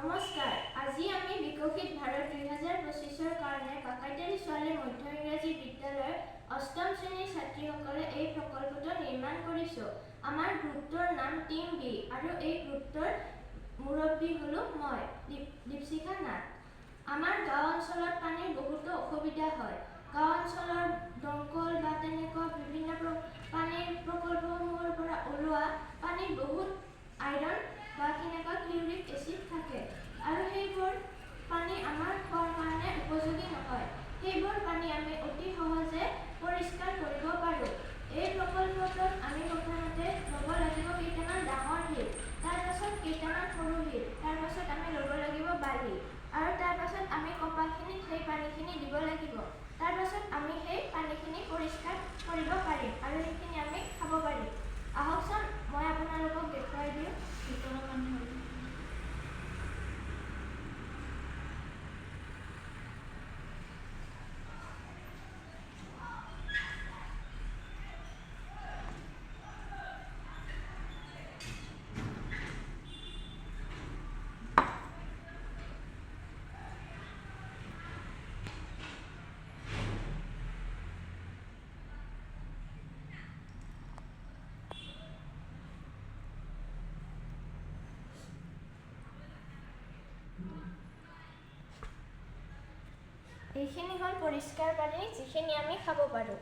নমস্কাৰ। আজি আমি বিকশিত ভাৰত 2025 কাৰণে বাকাইতালী ছোৱালী মধ্য ইংৰাজী বিদ্যালয়ৰ অষ্টম শ্ৰেণীৰ ছাত্ৰীসকলে এই প্ৰকল্পটো নিৰ্মাণ কৰিছোঁ। আমাৰ গ্ৰুপটোৰ নাম টিম বি আৰু এই গ্ৰুপটোৰ মুৰব্বী হলো মই দীপশিখা নাথ। আমাৰ গাঁও অঞ্চলত পানীৰ বহুতো অসুবিধা হয়। গাঁও অঞ্চলৰ দমকল বা তেনেকুৱা বিভিন্ন পানীৰ প্ৰকল্পসমূহৰ পৰা ওলোৱা পানীত বহুত আইৰণ বা কেনেকুৱা ক্লৰিক এচিড থাকে আৰু সেইবোৰ পানী আমাৰ খোৱাৰ কাৰণে উপযোগী নহয়। সেইবোৰ পানী আমি অতি সহজে পৰিষ্কাৰ কৰিব পাৰোঁ। এই প্ৰকল্পটোত আমি প্ৰথমতে ল'ব লাগিব কেইটামান ডাঙৰ শিল, তাৰপাছত কেইটামান সৰু শিল, তাৰপাছত আমি ল'ব লাগিব বালি আৰু তাৰপাছত আমি কপাহখিনিত সেই পানীখিনি দিব লাগিব। তাৰপাছত আমি সেই পানীখিনি পৰিষ্কাৰ কৰিব পাৰিম আৰু সেইখিনি আমি খাব পাৰিম। আহকচোন মই আপোনালোকক দেখুৱাই দিওঁ ভিতৰৰ মানুহ। এইখিনি হ'ল পৰিষ্কাৰ পানী যিখিনি আমি খাব পাৰোঁ।